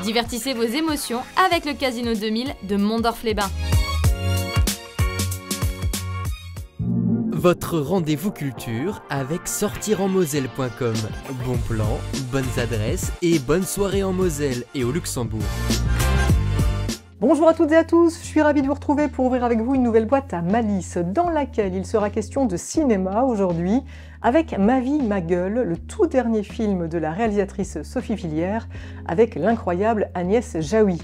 Divertissez vos émotions avec le Casino 2000 de Mondorf-les-Bains. Votre rendez-vous culture avec sortirenmoselle.com. Bon plan, bonnes adresses et bonnes soirées en Moselle et au Luxembourg. Bonjour à toutes et à tous, je suis ravie de vous retrouver pour ouvrir avec vous une nouvelle boîte à malice dans laquelle il sera question de cinéma aujourd'hui avec Ma vie, ma gueule, le tout dernier film de la réalisatrice Sophie Villiers avec l'incroyable Agnès Jaoui.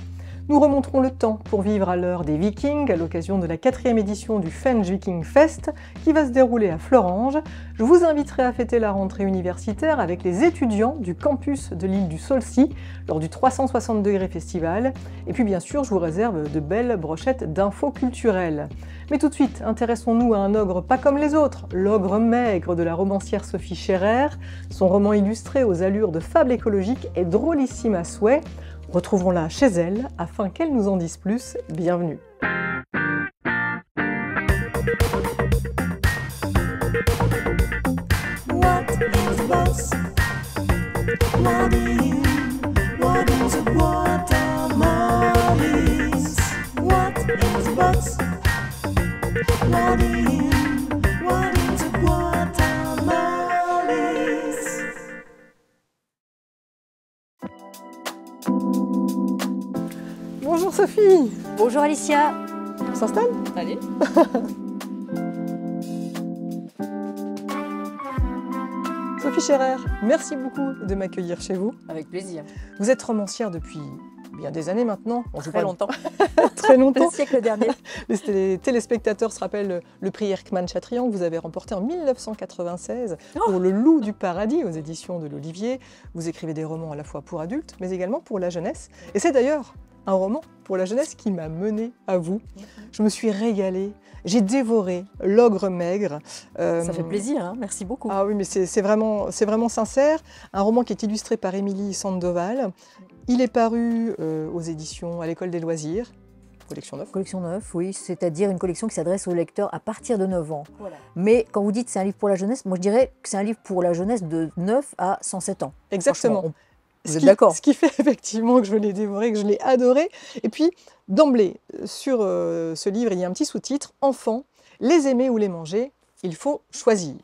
Nous remonterons le temps pour vivre à l'heure des Vikings à l'occasion de la 4e édition du Fenge Viking Fest qui va se dérouler à Florange. Je vous inviterai à fêter la rentrée universitaire avec les étudiants du campus de l'île du Saulcy lors du 360 degrés festival. Et puis bien sûr, je vous réserve de belles brochettes d'infos culturelles. Mais tout de suite, intéressons-nous à un ogre pas comme les autres, l'ogre maigre de la romancière Sophie Scherer. Son roman illustré aux allures de fable écologique est drôlissime à souhait. Retrouvons-la chez elle afin qu'elle nous en dise plus. Bienvenue. What is a bus? What is a watermarlis? What is a bus? What is a watermarlis? Bonjour Sophie. Bonjour Alicia. On s'installe ? Allez. Sophie Scherer, merci beaucoup de m'accueillir chez vous. Avec plaisir. Vous êtes romancière depuis bien des années maintenant. Bon, Très longtemps. Très longtemps. Le siècle dernier. Les téléspectateurs se rappellent le prix Erckmann-Chatrian que vous avez remporté en 1996 pour Le Loup du Paradis aux éditions de l'Olivier. Vous écrivez des romans à la fois pour adultes, mais également pour la jeunesse. Et c'est d'ailleurs un roman pour la jeunesse qui m'a menée à vous. Je me suis régalée. J'ai dévoré L'ogre maigre. Ça fait plaisir, hein, merci beaucoup. Ah oui, mais c'est vraiment sincère. Un roman qui est illustré par Émilie Sandoval. Il est paru aux éditions à l'École des loisirs, collection 9. Collection 9, oui, c'est-à-dire une collection qui s'adresse aux lecteurs à partir de 9 ans. Voilà. Mais quand vous dites c'est un livre pour la jeunesse, moi je dirais que c'est un livre pour la jeunesse de 9 à 107 ans. Exactement. Vous êtes d'accord? Ce qui fait effectivement que je l'ai dévoré, que je l'ai adoré. Et puis, d'emblée, sur ce livre, il y a un petit sous-titre « Enfants, les aimer ou les manger, il faut choisir ».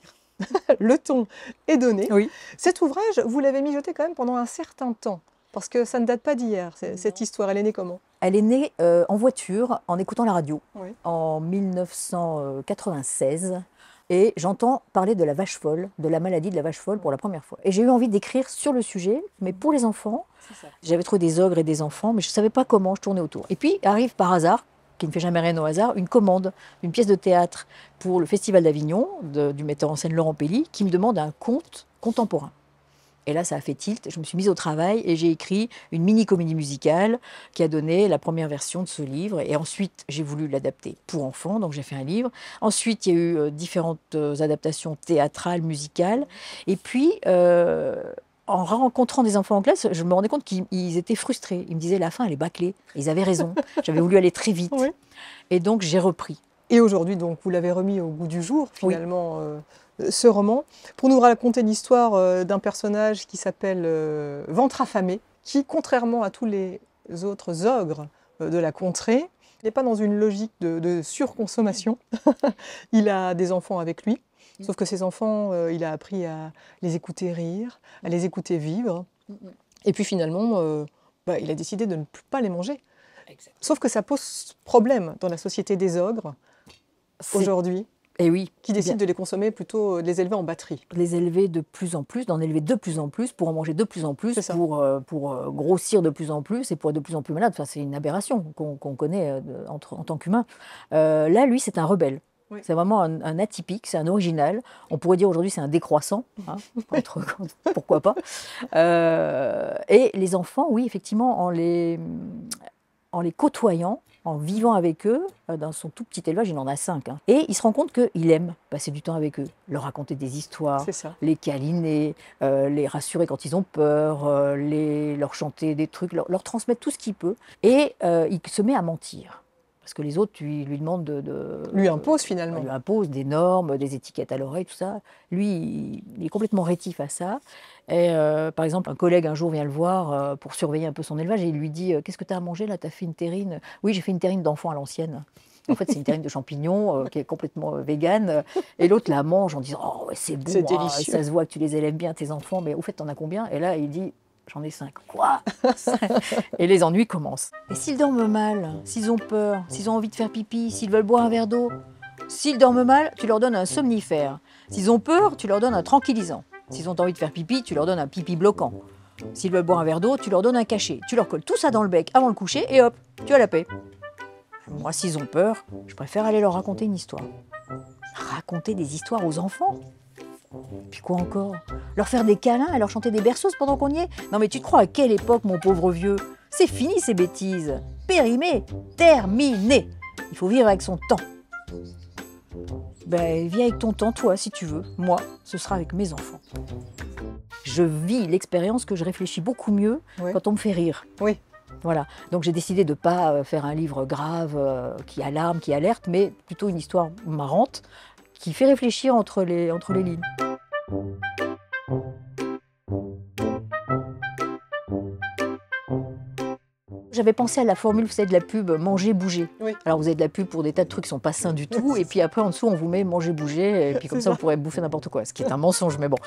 Le ton est donné. Oui. Cet ouvrage, vous l'avez mijoté quand même pendant un certain temps, parce que ça ne date pas d'hier, cette histoire. Elle est née comment? Elle est née en voiture, en écoutant la radio, Oui. en 1996. Et j'entends parler de la vache folle, de la maladie de la vache folle pour la première fois. Et j'ai eu envie d'écrire sur le sujet, mais pour les enfants. J'avais trouvé des ogres et des enfants, mais je ne savais pas comment, je tournais autour. Et puis arrive par hasard, qui ne fait jamais rien au hasard, une commande d'une pièce de théâtre pour le Festival d'Avignon, du metteur en scène Laurent Pelly, qui me demande un conte contemporain. Et là, ça a fait tilt. Je me suis mise au travail et j'ai écrit une mini-comédie musicale qui a donné la première version de ce livre. Et ensuite, j'ai voulu l'adapter pour enfants, donc j'ai fait un livre. Ensuite, il y a eu différentes adaptations théâtrales, musicales. Et puis, en rencontrant des enfants en classe, je me rendais compte qu'ils étaient frustrés. Ils me disaient, la fin, elle est bâclée. Et ils avaient raison. J'avais voulu aller très vite. Oui. Et donc, j'ai repris. Et aujourd'hui, donc, vous l'avez remis au goût du jour, finalement, ce roman, pour nous raconter l'histoire d'un personnage qui s'appelle Ventre affamé, qui, contrairement à tous les autres ogres de la contrée, n'est pas dans une logique de surconsommation. Il a des enfants avec lui, sauf que ces enfants, il a appris à les écouter rire, à les écouter vivre. Et puis finalement, il a décidé de ne plus pas les manger. Exactement. Sauf que ça pose problème dans la société des ogres, aujourd'hui. Et oui. Qui décident de les consommer, plutôt de les élever en batterie. Les élever de plus en plus, d'en élever de plus en plus, pour en manger de plus en plus, pour grossir de plus en plus et pour être de plus en plus malade. Enfin, c'est une aberration qu'on connaît en tant qu'humain. Là, lui, c'est un rebelle. Oui. C'est vraiment un atypique, c'est un original. On pourrait dire aujourd'hui c'est un décroissant, hein, pourquoi pas. Et les enfants, oui, effectivement, en les côtoyant, en vivant avec eux, dans son tout petit élevage, il en a 5. Hein. Et il se rend compte qu'il aime passer du temps avec eux, leur raconter des histoires, les câliner, les rassurer quand ils ont peur, leur chanter des trucs, leur transmettre tout ce qu'il peut. Et il se met à mentir. Parce que les autres, tu lui demandes Lui impose finalement. on lui impose des normes, des étiquettes à l'oreille, tout ça. Lui, il est complètement rétif à ça. Et par exemple, un collègue un jour vient le voir pour surveiller un peu son élevage et il lui dit qu'est-ce que tu as à manger là? Tu as fait une terrine? Oui, j'ai fait une terrine d'enfant à l'ancienne. En fait, c'est une terrine de champignons qui est complètement végane. Et l'autre la mange en disant oh, ouais, c'est bon, C'est délicieux. ça se voit que tu les élèves bien, tes enfants, mais au fait, t'en as combien? Et là, il dit j'en ai 5. Quoi? Et les ennuis commencent. Et s'ils dorment mal, s'ils ont peur, s'ils ont envie de faire pipi, s'ils veulent boire un verre d'eau, s'ils dorment mal, tu leur donnes un somnifère. S'ils ont peur, tu leur donnes un tranquillisant. S'ils ont envie de faire pipi, tu leur donnes un pipi bloquant. S'ils veulent boire un verre d'eau, tu leur donnes un cachet. Tu leur colles tout ça dans le bec avant le coucher et hop, tu as la paix. Moi, s'ils ont peur, je préfère aller leur raconter une histoire. Raconter des histoires aux enfants? Puis quoi encore? Leur faire des câlins et leur chanter des berceuses pendant qu'on y est? Non mais tu te crois à quelle époque, mon pauvre vieux? C'est fini ces bêtises. Périmé, terminé. Il faut vivre avec son temps. Ben, vis avec ton temps, toi, si tu veux. Moi, ce sera avec mes enfants. Je vis l'expérience que je réfléchis beaucoup mieux Oui. quand on me fait rire. Oui. Voilà. Donc j'ai décidé de ne pas faire un livre grave qui alarme, qui alerte, mais plutôt une histoire marrante qui fait réfléchir entre les lignes. J'avais pensé à la formule, vous savez, de la pub manger, bouger. Oui. Alors vous avez de la pub pour des tas de trucs qui sont pas sains du tout, et puis après en dessous on vous met manger, bouger, et puis comme C'est ça ça. vous pourrez bouffer n'importe quoi, ce qui est un mensonge, mais bon,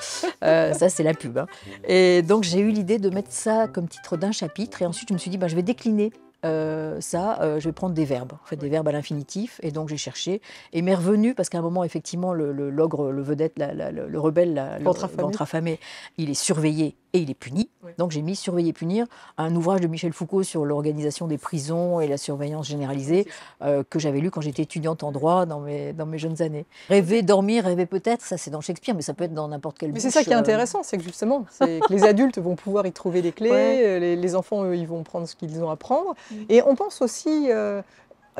ça c'est la pub. Hein. Et donc j'ai eu l'idée de mettre ça comme titre d'un chapitre, et ensuite je me suis dit, je vais décliner je vais prendre des verbes, en fait des verbes à l'infinitif, et donc j'ai cherché, et m'est revenu, parce qu'à un moment effectivement l'ogre, le vedette, le rebelle, le ventre affamé, il est surveillé et il est puni. Oui. Donc j'ai mis surveiller, punir, un ouvrage de Michel Foucault sur l'organisation des prisons et la surveillance généralisée, que j'avais lu quand j'étais étudiante en droit dans mes jeunes années. Rêver, dormir, rêver peut-être, ça c'est dans Shakespeare, mais ça peut être dans n'importe quelle Mais bouche. c'est ça qui est intéressant, c'est que justement, c'est que les adultes vont pouvoir y trouver des clés, Ouais. les enfants, eux, ils vont prendre ce qu'ils ont à prendre. Et on pense aussi,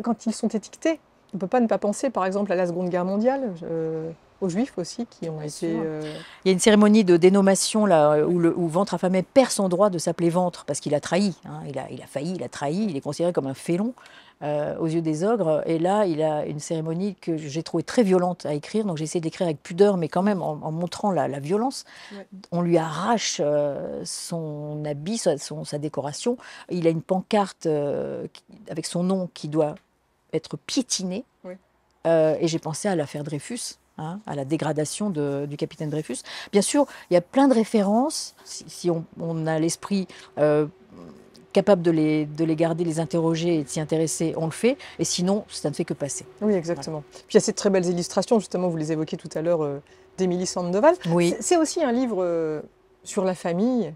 quand ils sont étiquetés, on ne peut pas ne pas penser, par exemple, à la Seconde Guerre mondiale, aux Juifs aussi, qui ont Bien été... sûr. Il y a une cérémonie de dénommation là, où ventre affamé perd son droit de s'appeler ventre, parce qu'il a trahi, hein, il a failli, il a trahi, il est considéré comme un félon aux yeux des ogres. Et là, il a une cérémonie que j'ai trouvée très violente à écrire, donc j'ai essayé d'écrire avec pudeur, mais quand même en montrant la violence. Ouais. On lui arrache son habit, sa décoration. Il a une pancarte avec son nom qui doit être piétinée. Oui. Et j'ai pensé à l'affaire Dreyfus. Hein, à la dégradation du capitaine Dreyfus. Bien sûr, il y a plein de références, si on a l'esprit capable de les garder, les interroger et de s'y intéresser, on le fait, et sinon, ça ne fait que passer. Oui, exactement. Puis il y a ces très belles illustrations, justement, vous les évoquiez tout à l'heure, d'Émilie Sandoval. Oui. C'est aussi un livre sur la famille,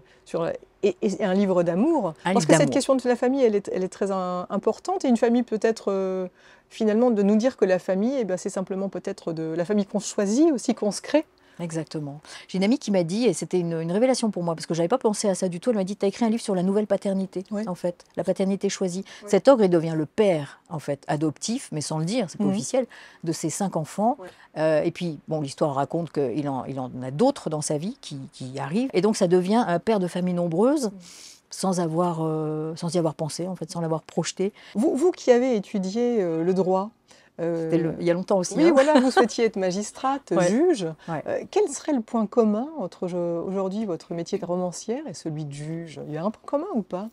et un livre d'amour. Un Parce livre que cette d'amour. question de la famille, elle est très importante. Et une famille peut-être, finalement, de nous dire que la famille, c'est simplement peut-être de la famille qu'on choisit aussi, qu'on se crée. Exactement. J'ai une amie qui m'a dit, et c'était une révélation pour moi, parce que je n'avais pas pensé à ça du tout, elle m'a dit, tu as écrit un livre sur la nouvelle paternité, Ouais. en fait, la paternité choisie. Ouais. Cet ogre, il devient le père, en fait, adoptif, mais sans le dire, c'est pas Mhm. officiel, de ses 5 enfants. Ouais. Et puis, bon, l'histoire raconte qu'il en a d'autres dans sa vie qui arrivent. Et donc, ça devient un père de famille nombreuse, sans y avoir pensé, en fait, sans l'avoir projeté. Vous qui avez étudié le droit, C'était il y a longtemps aussi. oui, hein. voilà, vous souhaitiez être magistrate, Ouais. juge. Ouais. Quel serait le point commun entre aujourd'hui votre métier de romancière et celui de juge? Il y a un point commun ou pas?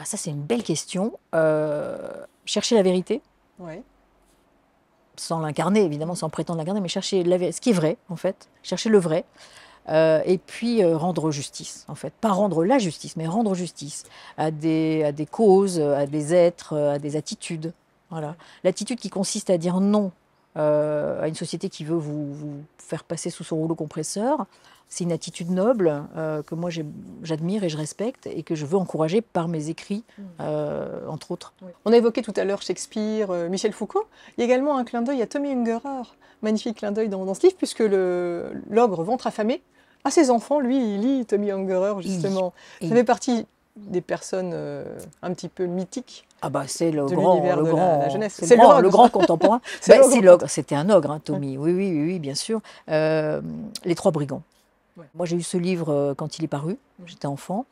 Ça, c'est une belle question. Chercher la vérité, Ouais. sans l'incarner, évidemment, sans prétendre l'incarner, mais chercher ce qui est vrai, en fait, chercher le vrai, et puis rendre justice, en fait. Pas rendre la justice, mais rendre justice à des causes, à des êtres, à des attitudes. Voilà. L'attitude qui consiste à dire non à une société qui veut vous faire passer sous son rouleau compresseur, c'est une attitude noble que moi j'admire et je respecte et que je veux encourager par mes écrits, entre autres. Oui. On a évoqué tout à l'heure Shakespeare, Michel Foucault. Il y a également un clin d'œil à Tommy Ungerer. Magnifique clin d'œil dans ce livre, puisque l'ogre ventre affamé, à ses enfants, lui, il lit Tommy Ungerer, justement. Il lit. Ça fait partie des personnes un petit peu mythiques. C'est le de grand, l'univers de la jeunesse. c'est C'est le l'ogre, grand ça. contemporain. C'est l'ogre. C'est l'ogre, c'était un ogre, hein, Tommy. Oui, bien sûr. Les Trois Brigands. Ouais. Moi, j'ai eu ce livre quand il est paru. J'étais enfant.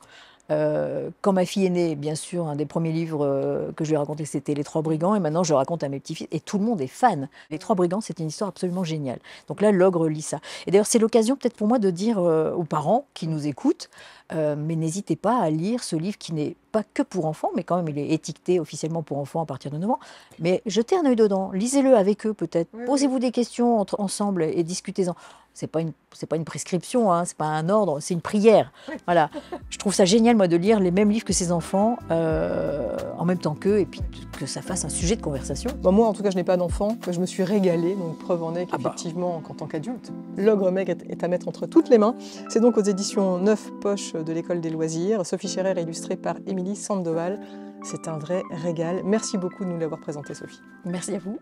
Quand ma fille est née, bien sûr, un des premiers livres que je lui ai raconté, c'était Les Trois Brigands. Et maintenant, je raconte à mes petits-fils. Et tout le monde est fan. Les Trois Brigands, c'est une histoire absolument géniale. Donc là, l'ogre lit ça. Et d'ailleurs, c'est l'occasion peut-être pour moi de dire aux parents qui nous écoutent, mais n'hésitez pas à lire ce livre qui n'est pas que pour enfants, mais quand même, il est étiqueté officiellement pour enfants à partir de 9 ans. Mais jetez un œil dedans, lisez-le avec eux peut-être. Oui, Posez-vous des questions ensemble et discutez-en. C'est pas une prescription, hein, c'est pas un ordre, c'est une prière. Voilà. Je trouve ça génial, moi, de lire les mêmes livres que ces enfants en même temps qu'eux, et puis que ça fasse un sujet de conversation. Bon, moi, en tout cas, je n'ai pas d'enfant, mais je me suis régalée, donc preuve en est qu'effectivement, qu'en tant qu'adulte, L'ogre maigre est à mettre entre toutes les mains. C'est donc aux éditions 9 poches de l'École des loisirs. Sophie Scherer, illustrée par Émilie Sandoval. C'est un vrai régal. Merci beaucoup de nous l'avoir présenté, Sophie. Merci à vous.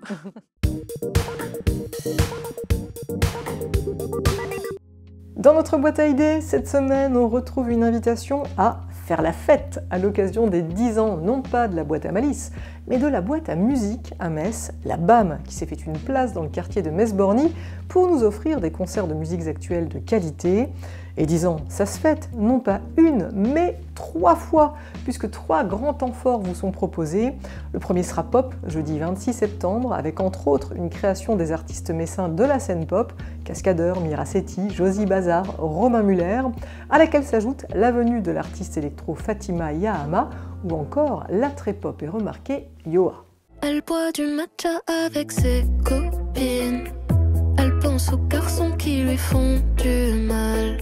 Dans notre boîte à idées, cette semaine, on retrouve une invitation à faire la fête à l'occasion des 10 ans, non pas de la boîte à malice, mais de la boîte à musique à Metz, la BAM, qui s'est fait une place dans le quartier de Metz-Borny pour nous offrir des concerts de musiques actuelles de qualité. Et 10 ans, ça se fête, non pas une, mais 3 fois, puisque 3 grands temps forts vous sont proposés. Le premier sera pop, jeudi 26 septembre, avec entre autres une création des artistes messins de la scène pop, Cascadeur, Miracetti, Josie Bazar, Romain Muller, à laquelle s'ajoute la venue de l'artiste électro Fatima Yahama, ou encore la très pop et remarquée Yoa. Elle boit du matcha avec ses copines. Elle pense aux garçons qui lui font du mal.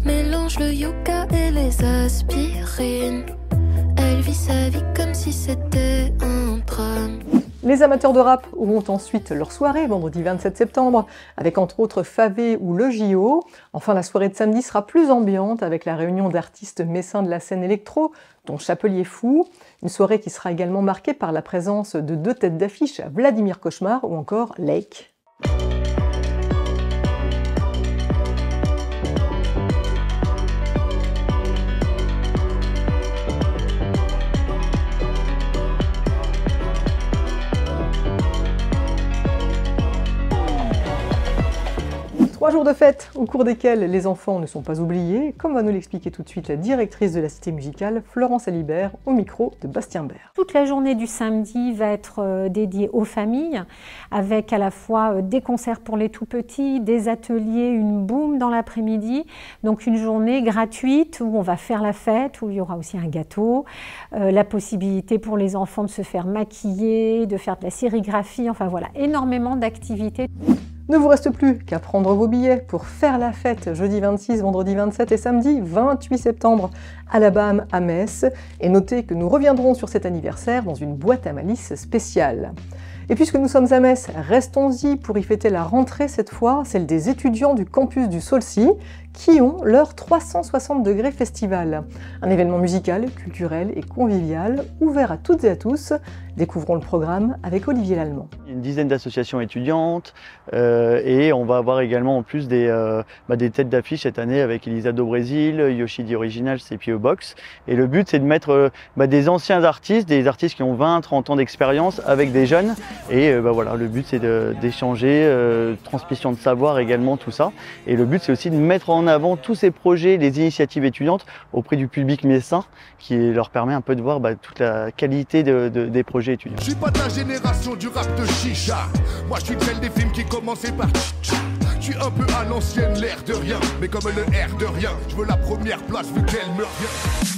Mélange le yoga et les aspirines. Elle vit sa vie comme si c'était un drame. Les amateurs de rap auront ensuite leur soirée, vendredi 27 septembre, avec entre autres Favé ou Le JO. Enfin, la soirée de samedi sera plus ambiante, avec la réunion d'artistes messins de la scène électro, dont Chapelier Fou. Une soirée qui sera également marquée par la présence de 2 têtes d'affiche, Vladimir Cauchemar ou encore Lake. Trois jours de fête au cours desquels les enfants ne sont pas oubliés, comme va nous l'expliquer tout de suite la directrice de la Cité musicale, Florence Alibert, au micro de Bastien Bert. Toute la journée du samedi va être dédiée aux familles, avec à la fois des concerts pour les tout-petits, des ateliers, une boum dans l'après-midi. Donc une journée gratuite où on va faire la fête, où il y aura aussi un gâteau, la possibilité pour les enfants de se faire maquiller, de faire de la sérigraphie, enfin voilà, énormément d'activités. Ne vous reste plus qu'à prendre vos billets pour faire la fête jeudi 26, vendredi 27 et samedi 28 septembre à la BAM à Metz. Et notez que nous reviendrons sur cet anniversaire dans une boîte à malice spéciale. Et puisque nous sommes à Metz, restons-y pour y fêter la rentrée cette fois, celle des étudiants du campus du Saulcy, qui ont leur 360 degrés festival. Un événement musical, culturel et convivial, ouvert à toutes et à tous. Découvrons le programme avec Olivier Lallemand. Une dizaine d'associations étudiantes et on va avoir également en plus des têtes d'affiche cette année avec Elisa do Brésil, Yoshidi Original, CPO Box. Et le but c'est de mettre des anciens artistes, des artistes qui ont 20-30 ans d'expérience avec des jeunes. Et voilà, le but c'est d'échanger, transmission de savoir également, tout ça. Et le but c'est aussi de mettre en avant tous ces projets, les initiatives étudiantes auprès du public messin qui leur permet un peu de voir toute la qualité des projets étudiants. Je suis pas de la génération du rap de chicha. Moi je suis celle des films qui commençaient par tcha. Je suis un peu à l'ancienne, l'air de rien. Mais comme le air de rien, je veux la première place vu qu'elle me revient.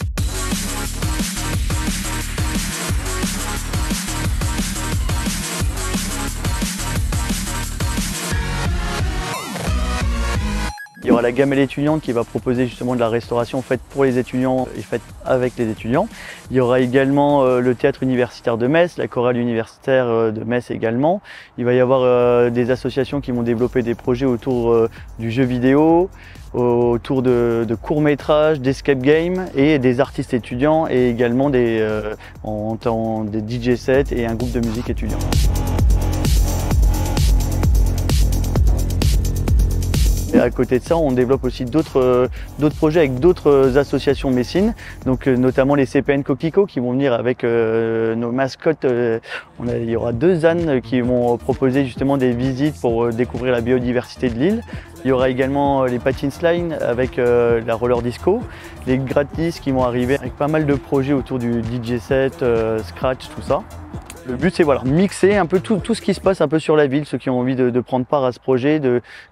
Il y aura la gamelle étudiante qui va proposer justement de la restauration faite pour les étudiants et faite avec les étudiants. Il y aura également le théâtre universitaire de Metz, la chorale universitaire de Metz également. Il va y avoir des associations qui vont développer des projets autour du jeu vidéo, autour de courts-métrages, d'escape game et des artistes étudiants et également des DJ sets et un groupe de musique étudiant. Et à côté de ça, on développe aussi d'autres projets avec d'autres associations messines, donc notamment les CPN Coquelicot qui vont venir avec nos mascottes. Il y aura 2 ânes qui vont proposer justement des visites pour découvrir la biodiversité de l'île. Il y aura également les patins slide avec la roller disco, les gratis qui vont arriver avec pas mal de projets autour du DJ set, scratch, tout ça. Le but c'est voilà, mixer un peu tout ce qui se passe un peu sur la ville, ceux qui ont envie de prendre part à ce projet,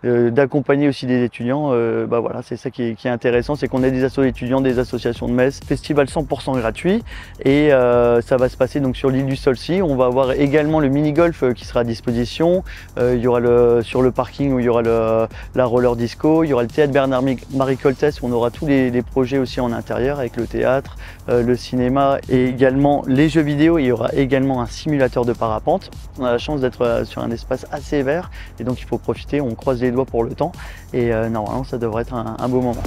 d'accompagner aussi des étudiants. Voilà, c'est ça qui est intéressant, c'est qu'on a des assos d'étudiants, des associations de Metz, festival 100% gratuit et ça va se passer donc sur l'île du Solcy. On va avoir également le mini-golf qui sera à disposition. Il y aura sur le parking où il y aura la roller disco, il y aura le théâtre Bernard-Marie Coltès où on aura tous les projets aussi en intérieur avec le théâtre, le cinéma et également les jeux vidéo. Il y aura également un simulateur de parapente. On a la chance d'être sur un espace assez vert et donc il faut profiter, on croise les doigts pour le temps et normalement ça devrait être un beau moment.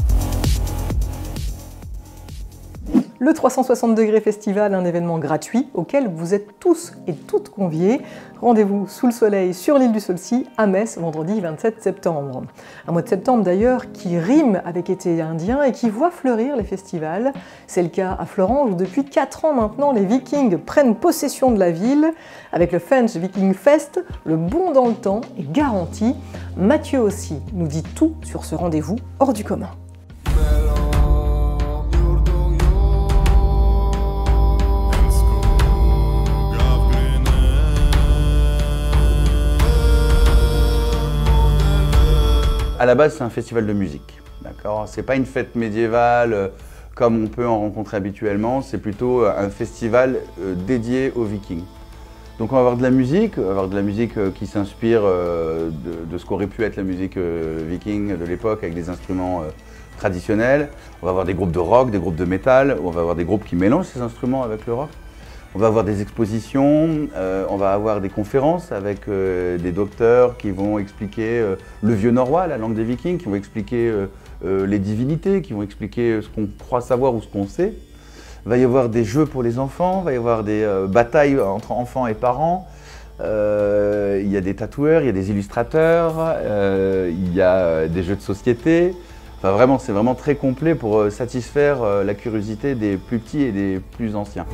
Le 360 degrés Festival, un événement gratuit auquel vous êtes tous et toutes conviés. Rendez-vous sous le soleil sur l'île du Solcy à Metz, vendredi 27 septembre. Un mois de septembre d'ailleurs qui rime avec été indien et qui voit fleurir les festivals. C'est le cas à Florange où depuis 4 ans maintenant les Vikings prennent possession de la ville. Avec le Fench Viking Fest, le bond dans le temps est garanti. Mathieu aussi nous dit tout sur ce rendez-vous hors du commun. À la base, c'est un festival de musique, d'accord ? C'est pas une fête médiévale comme on peut en rencontrer habituellement, c'est plutôt un festival dédié aux Vikings. Donc on va avoir de la musique, qui s'inspire de ce qu'aurait pu être la musique viking de l'époque avec des instruments traditionnels. On va avoir des groupes de rock, des groupes de métal, on va avoir des groupes qui mélangent ces instruments avec le rock. On va avoir des expositions, on va avoir des conférences avec des docteurs qui vont expliquer le vieux norrois, la langue des Vikings, qui vont expliquer les divinités, qui vont expliquer ce qu'on croit savoir ou ce qu'on sait. Il va y avoir des jeux pour les enfants, il va y avoir des batailles entre enfants et parents. Il y a des tatoueurs, il y a des illustrateurs, il y a des jeux de société. Enfin, vraiment, c'est vraiment très complet pour satisfaire la curiosité des plus petits et des plus anciens.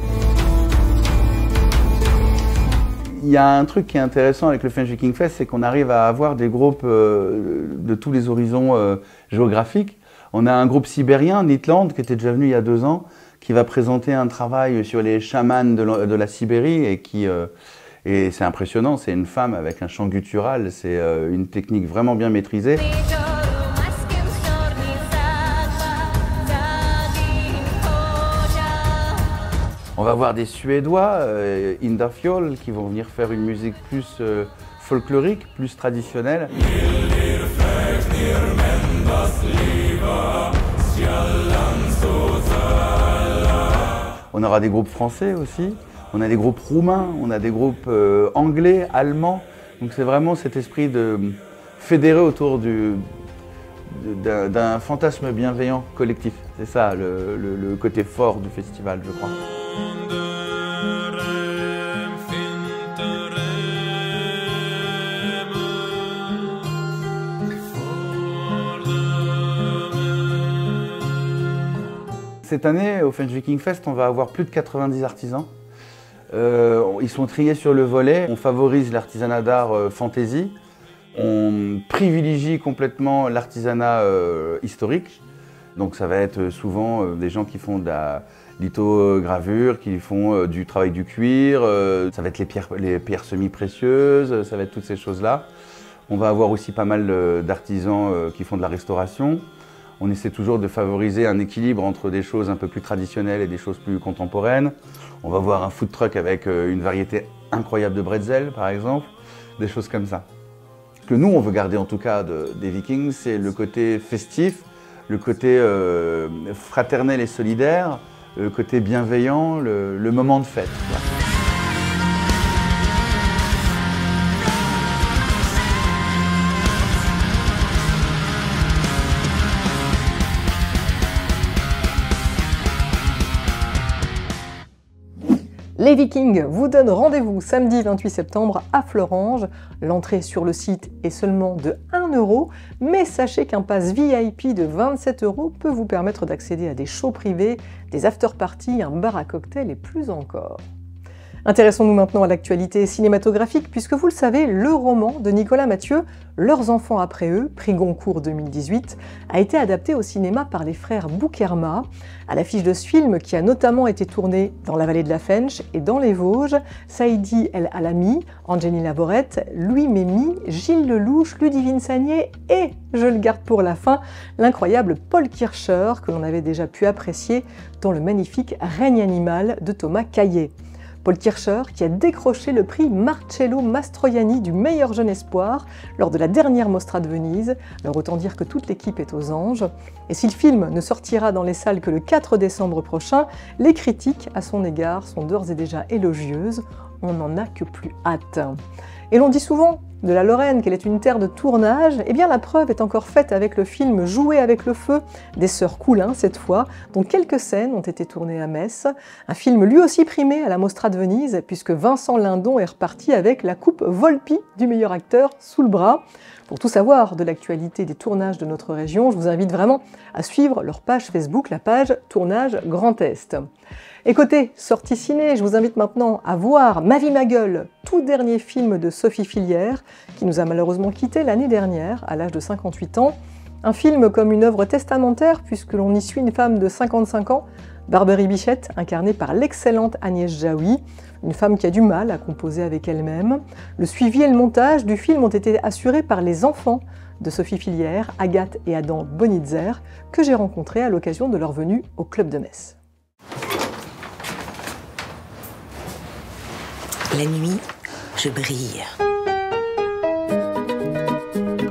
Il y a un truc qui est intéressant avec le Fench Viking Fest, c'est qu'on arrive à avoir des groupes de tous les horizons géographiques. On a un groupe sibérien, Nitland, qui était déjà venu il y a 2 ans, qui va présenter un travail sur les chamans de la Sibérie et c'est impressionnant, c'est une femme avec un chant guttural, c'est une technique vraiment bien maîtrisée. On va voir des Suédois, Indafjol, qui vont venir faire une musique plus folklorique, plus traditionnelle. On aura des groupes français aussi, on a des groupes roumains, on a des groupes anglais, allemands. Donc c'est vraiment cet esprit de fédérer autour d'un fantasme bienveillant collectif. C'est ça le côté fort du festival, je crois. Cette année, au Fench Viking Fest, on va avoir plus de 90 artisans. Ils sont triés sur le volet. On favorise l'artisanat d'art fantasy. On privilégie complètement l'artisanat historique. Donc ça va être souvent des gens qui font de la lithogravure, qui font du travail du cuir. Ça va être les pierres semi-précieuses, ça va être toutes ces choses-là. On va avoir aussi pas mal d'artisans qui font de la restauration. On essaie toujours de favoriser un équilibre entre des choses un peu plus traditionnelles et des choses plus contemporaines. On va voir un food truck avec une variété incroyable de bretzel, par exemple, des choses comme ça. Ce que nous, on veut garder en tout cas des Vikings, c'est le côté festif, le côté fraternel et solidaire, le côté bienveillant, le moment de fête. Voilà. Les Vikings vous donnent rendez-vous samedi 28 septembre à Florange. L'entrée sur le site est seulement de 1 €, mais sachez qu'un pass VIP de 27 € peut vous permettre d'accéder à des shows privés, des after-parties, un bar à cocktails et plus encore. Intéressons-nous maintenant à l'actualité cinématographique, puisque vous le savez, le roman de Nicolas Mathieu, Leurs enfants après eux, prix Goncourt 2018, a été adapté au cinéma par les frères Boukerma. À l'affiche de ce film, qui a notamment été tourné dans la vallée de la Fensch et dans les Vosges, Saïdi El Alami, Angelina Laborette, Louis Mémy, Gilles Lelouch, Ludivine Sagnier et, je le garde pour la fin, l'incroyable Paul Kircher, que l'on avait déjà pu apprécier dans le magnifique Règne animal de Thomas Caillet. Paul Kircher qui a décroché le prix Marcello Mastroianni du meilleur jeune espoir lors de la dernière Mostra de Venise. Alors autant dire que toute l'équipe est aux anges. Et si le film ne sortira dans les salles que le 4 décembre prochain, les critiques à son égard sont d'ores et déjà élogieuses. On n'en a que plus hâte. Et l'on dit souvent de la Lorraine qu'elle est une terre de tournage, eh bien la preuve est encore faite avec le film Jouer avec le feu des sœurs Coulin cette fois, dont quelques scènes ont été tournées à Metz. Un film lui aussi primé à la Mostra de Venise, puisque Vincent Lindon est reparti avec la coupe Volpi du meilleur acteur sous le bras. Pour tout savoir de l'actualité des tournages de notre région, je vous invite vraiment à suivre leur page Facebook, la page Tournage Grand Est. Et côté sortie ciné, je vous invite maintenant à voir Ma vie, ma gueule, tout dernier film de Sophie Fillière, qui nous a malheureusement quittés l'année dernière, à l'âge de 58 ans. Un film comme une œuvre testamentaire, puisque l'on y suit une femme de 55 ans, Barberie Bichette, incarnée par l'excellente Agnès Jaoui, une femme qui a du mal à composer avec elle-même. Le suivi et le montage du film ont été assurés par les enfants de Sophie Fillière, Agathe et Adam Bonitzer, que j'ai rencontrés à l'occasion de leur venue au Club de Metz. La nuit, je brille.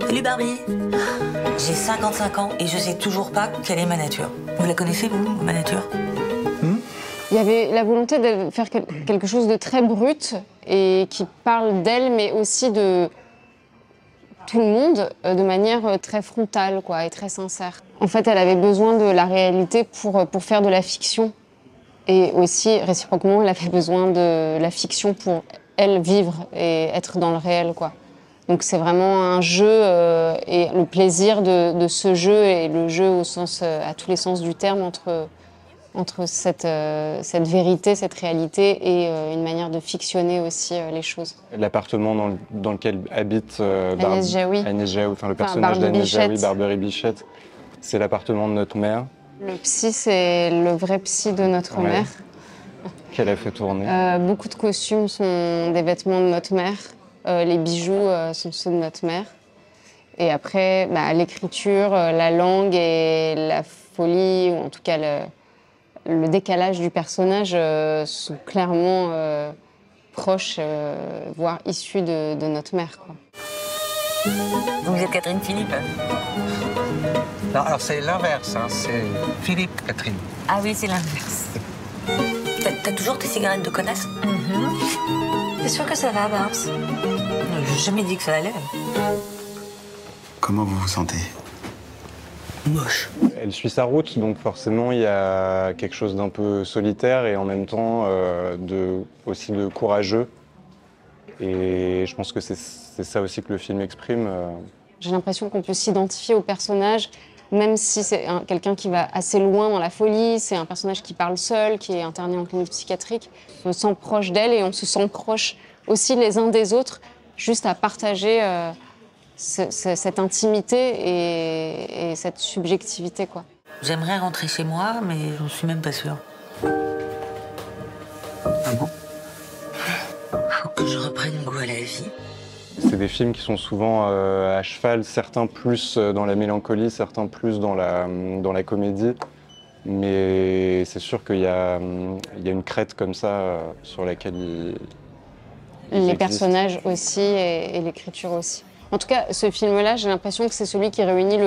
Salut Barbie. J'ai 55 ans et je sais toujours pas quelle est ma nature. Vous la connaissez, vous, ma nature? Il y avait la volonté de faire quelque chose de très brut et qui parle d'elle, mais aussi de tout le monde, de manière très frontale, quoi, et très sincère. En fait, elle avait besoin de la réalité pour faire de la fiction. Et aussi, réciproquement, elle avait besoin de la fiction pour, elle, vivre et être dans le réel, quoi. Donc c'est vraiment un jeu et le plaisir de ce jeu, et le jeu au sens, à tous les sens du terme, entre cette vérité, cette réalité et une manière de fictionner aussi les choses. L'appartement dans lequel habite Agnès Jaoui, enfin le personnage d'Agnès Jaoui, Barberie Bichette, c'est l'appartement de notre mère. Le psy, c'est le vrai psy de notre mère. Qu'elle a fait tourner. Beaucoup de costumes sont des vêtements de notre mère. Les bijoux sont ceux de notre mère. Et après, l'écriture, la langue et la folie, ou en tout cas le décalage du personnage sont clairement proches, voire issus de notre mère, quoi. Vous êtes Catherine Philippe? Non, alors c'est l'inverse, hein, c'est Philippe Catherine. Ah oui, c'est l'inverse. T'as toujours tes cigarettes de connasse? T'es sûr que ça va, Barbs? J'ai jamais dit que ça allait. Comment vous vous sentez? Moche. Elle suit sa route, donc forcément il y a quelque chose d'un peu solitaire et en même temps aussi de courageux. Et je pense que c'est ça aussi que le film exprime. J'ai l'impression qu'on peut s'identifier au personnage, même si c'est quelqu'un qui va assez loin dans la folie, c'est un personnage qui parle seul, qui est interné en clinique psychiatrique. On se sent proche d'elle et on se sent proche aussi les uns des autres, juste à partager cette intimité et cette subjectivité, quoi. J'aimerais rentrer chez moi, mais j'en suis même pas sûre. Ah bon? Faut que je reprenne goût à la vie. C'est des films qui sont souvent à cheval, certains plus dans la mélancolie, certains plus dans la comédie. Mais c'est sûr qu'il y a une crête comme ça sur laquelle ils les personnages aussi et l'écriture aussi. En tout cas, ce film-là, j'ai l'impression que c'est celui qui réunit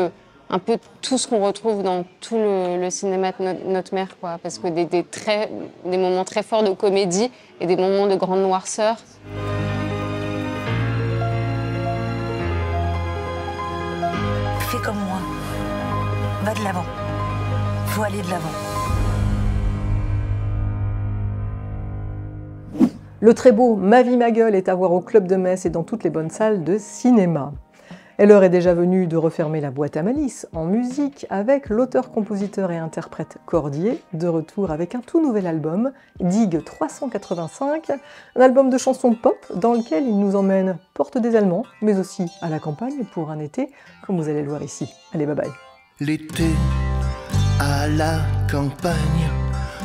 un peu tout ce qu'on retrouve dans tout le cinéma de notre mère, quoi. Parce que des moments très forts de comédie et des moments de grande noirceur. Fais comme moi. Va de l'avant. Faut aller de l'avant. Le très beau Ma vie, ma gueule est à voir au Club de Metz et dans toutes les bonnes salles de cinéma. Et l'heure est déjà venue de refermer la boîte à malice en musique avec l'auteur, compositeur et interprète Cordier, de retour avec un tout nouvel album, Digue 385, un album de chansons pop dans lequel il nous emmène porte des Allemands, mais aussi à la campagne pour un été, comme vous allez le voir ici. Allez, bye bye. L'été à la campagne,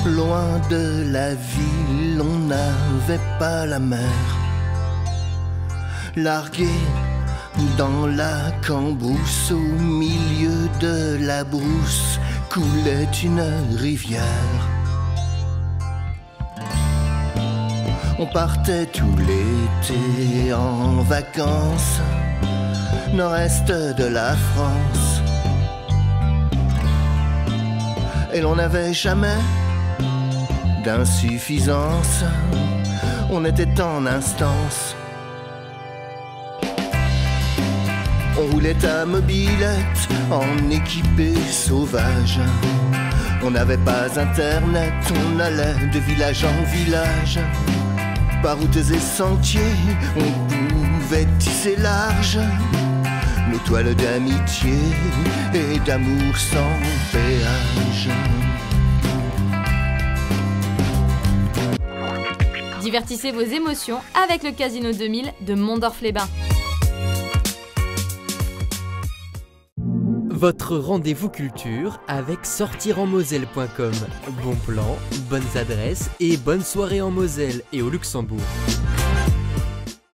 loin de la ville, on n'avait pas la mer. Largué dans la cambrousse, au milieu de la brousse, coulait une rivière. On partait tout l'été en vacances, nord-est de la France. Et l'on n'avait jamais d'insuffisance, on était en instance. On roulait à mobilette, en équipé sauvage. On n'avait pas internet, on allait de village en village. Par routes et sentiers, on pouvait tisser large nos toiles d'amitié et d'amour sans péage. Divertissez vos émotions avec le Casino 2000 de Mondorf-les-Bains. Votre rendez-vous culture avec sortirenmoselle.com. Bon plan, bonnes adresses et bonne soirée en Moselle et au Luxembourg.